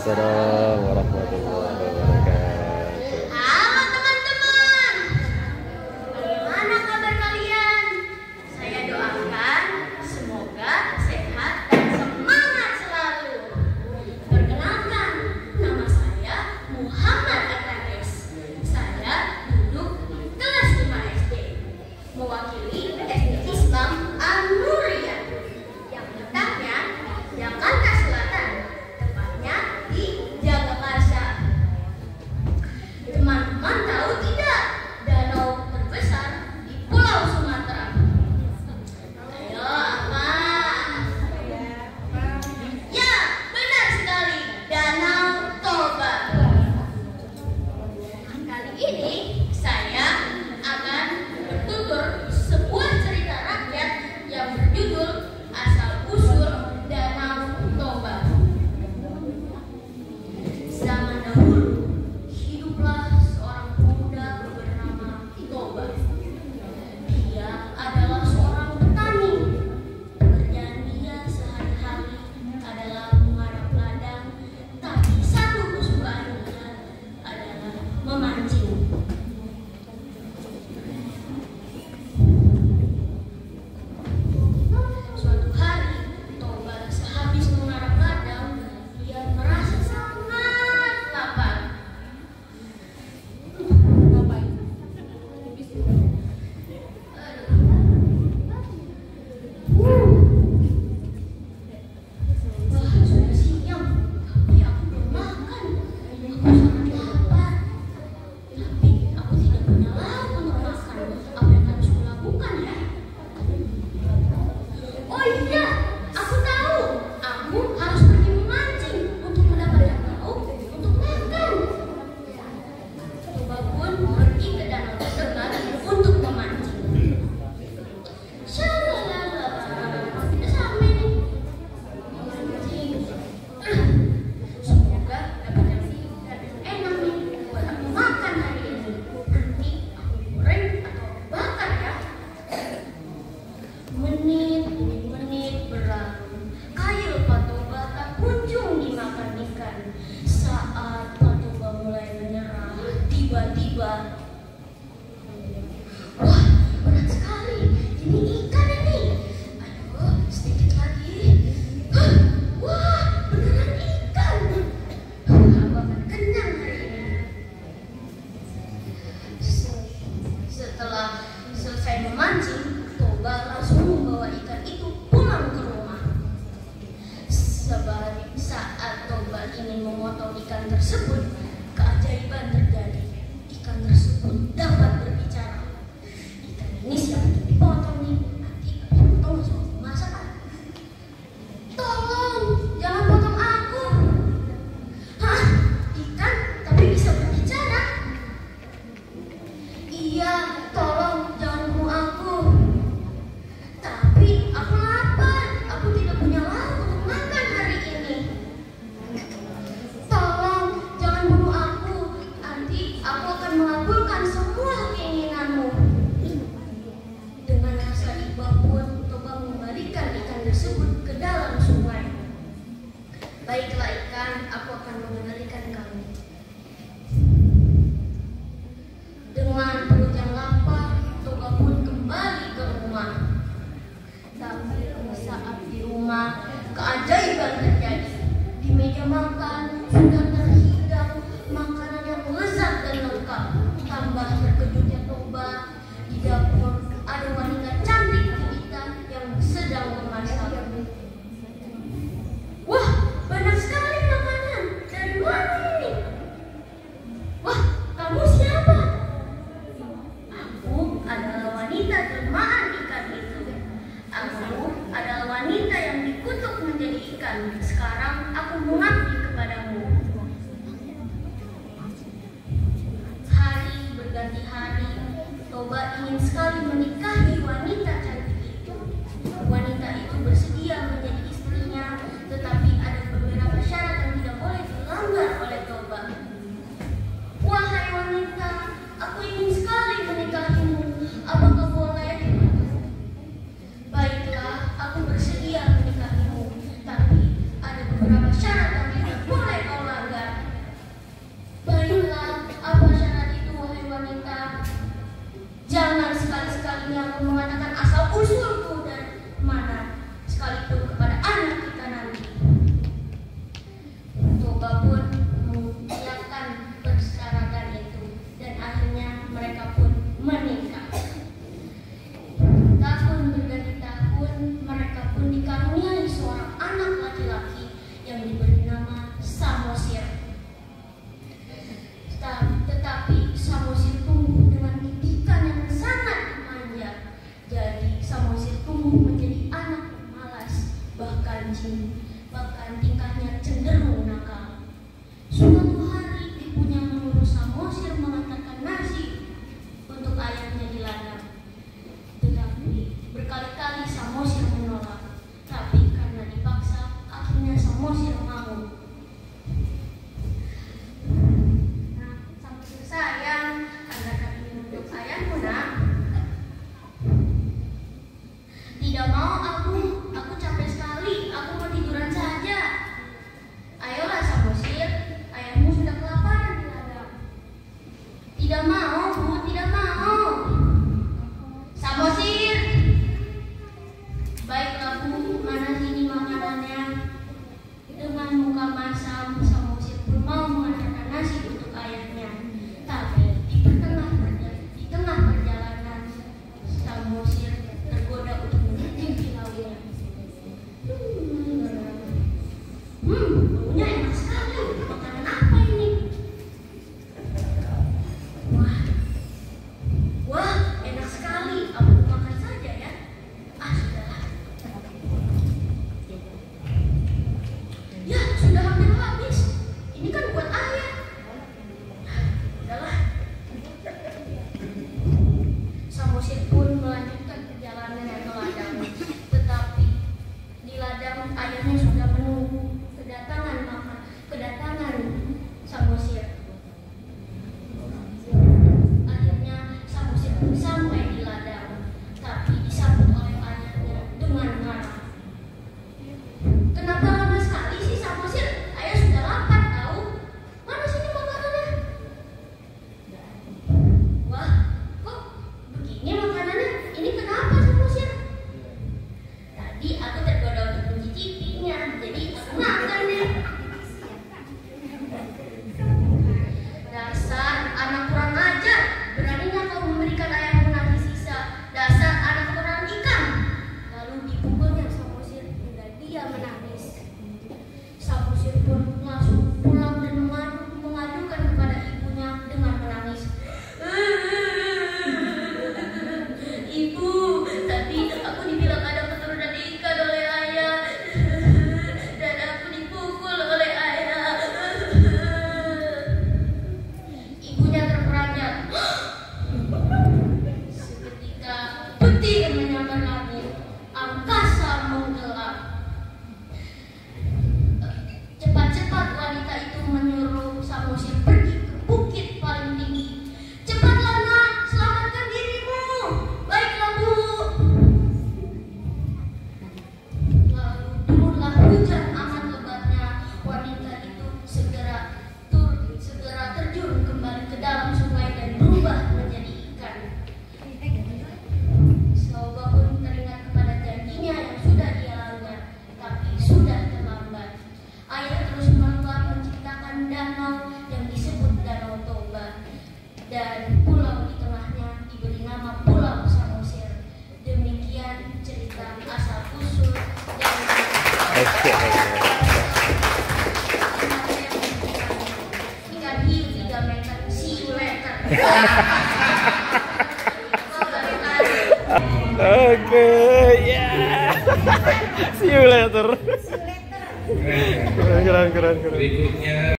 Waalaikumsalam warahmatullahi wabarakatuh. Halo teman-teman, bagaimana kabar kalian? Saya doakan semoga sehat dan semangat selalu. Perkenalkan, nama saya Muhammad Akades. Saya duduk kelas 5 SD, mewakili SD Islam An-Nuriyah yang letaknya Jakarta Selatan, tepatnya di Jagakarsa. Teman-teman tahu tidak danau terbesar di Pulau Sumatera? Ayo, apa? Ya, benar sekali, Danau Toba. Kali ini saya akan bertutur sebuah cerita rakyat yang berjudul Asal-usul Danau Toba. Zaman dahulu, hiduplah seorang pemuda bernama Toba. Dia adalah seorang petani. Pekerjaan dia sehari-hari adalah mengarap ladang, tapi satu kesukaannya adalah memancing. Suatu hari, Toba sehabis mengarap ladang, dia merasa sangat lapar. Wah, sudah siang, tapi aku belum makan. Aku sangat lapar. Tapi aku tidak punya lauk untuk makan. Apa yang harus kulakukan ya? Oh iya, aku tahu. Aku harus pergi memancing untuk mendapatkan lauk untuk makan. Toba pun pergi ke danau terdekat untuk memancing. Shalalala, udah sampai nih. Memancing. Semoga dapat yang enak nih buat aku makan hari ini. Nanti aku goreng atau bakar ya. Menit berlalu, kail Pak Toba tak kunjung dimakan ikan. Saat Pak Toba mulai menyerah, tiba-tiba, wah, berat sekali. Ini ikan ini. Ayo, sedikit lagi. Hah, wah, beneran ikan. Aku akan kenyang hari ini. Setelah selesai memancing, Toba langsung membawa ikan itu pulang ke rumah. Saat Toba ingin memotong ikan tersebut, keajaiban terjadi. Ikan tersebut dapat berbicara. Ikan ini siap untuk dipotong nih. Nanti potong langsung masak kan? Tolong, jangan potong aku. Hah? Ikan tapi bisa berbicara? Iya, tolong jangan bunuh aku. Tapi aku lapar, aku tidak punya lauk untuk makan hari ini. Tolong jangan bunuh aku, nanti aku akan mengabulkan semua keinginanmu. Dengan rasa iba pun Toba mengembalikan ikan tersebut ke dalam sungai. Baiklah ikan, aku akan mengendalikan kamu. Dengan perut yang lapar, Toba pun kembali ke rumah. Tapi saat di rumah, keajaiban terjadi. Di meja makan sudah terhidang makanan yang lezat dan lengkap. Tambah terkejutnya Toba, di dapur ada wanita cantik jelita yang sedang memasak. Wah, banyak sekali makanan. Dari mana ini? Wah, kamu siapa? Aku adalah wanita jelmaan ikan itu. Aku adalah wanita yang dikutuk menjadi ikan. Sekarang aku mengabdi kepadamu. Hari berganti hari, Toba ingin sekali menikahi wanita cantik itu. Wanita itu bersedia menjadi istrinya, tetapi ada beberapa syarat yang tidak boleh dilanggar oleh Toba. Wahai wanita, aku ingin sekali menikahimu. Apakah boleh? Baiklah, aku bersedia menikahimu. Tapi ada beberapa syarat yang tidak boleh kau langgar. mau, Bu, tidak mau. Samosir. Baiklah, Bu, mana sini makanannya? Dengan muka masam, Samosir pun mau mengantarkan nasi untuk ayahnya. Tapi di tengah perjalanan, Samosir tergoda untuk mencicipi lauknya. Baunya enak sekali. Makanan apa ini? Wah, enak sekali. Aku makan saja ya. Sudahlah. Ya, sudah hampir habis. Ini kan buat ayah. Udahlah. Samosir pun melanjutkan perjalanannya ke ladang. Tetapi di ladang ayahnya sudah menunggu kedatangan Samosir. Akhirnya Samosir pun sampai di ladang, tapi disambut oleh ayahnya dengan marah. Kenapa lama sekali sih, Samosir? Ayah sudah lapar tahu. Mana sini makanannya? Wah, kok begini makanannya? Ini kenapa, Samosir? Tadi aku tergoda untuk mencicipinya, jadi aku makan deh. Dasar anak kurang ajar, beraninya kau memberikan ayahmu nasi sisa. Dasar anak kurang ikan. Lalu dipukulnya Samosir hingga dia menangis. Samosir pun langsung pulang dan mengadukan kepada ibunya dengan menangis. Ibu, tadi aku dibilang ada keturunan ikan oleh ayah, dan aku dipukul oleh ayah. Ibunya terperanjat. Seketika petir menyambar langit, angkasa menggelap. Cepat-cepat wanita itu menyuruh Samosir pergi ke bukit paling tinggi. Cepatlah nak, selamatkan dirimu. Baiklah, Bu. Lalu turunlah hujan amat lebatnya. Wanita itu segera terjun kembali ke dalam sungai dan berubah menjadi ikan. Sauba pun teringat kepada janjinya yang sudah dia langgar, tapi sudah terlambat. Ayah terus menciptakan danau yang disebut Danau Toba, dan pulau di tengahnya diberi nama Pulau Samosir. Demikian cerita asal usul dan ikan hiu 3 meter. See you later. Oke, ya. See you later. Keren. Berikutnya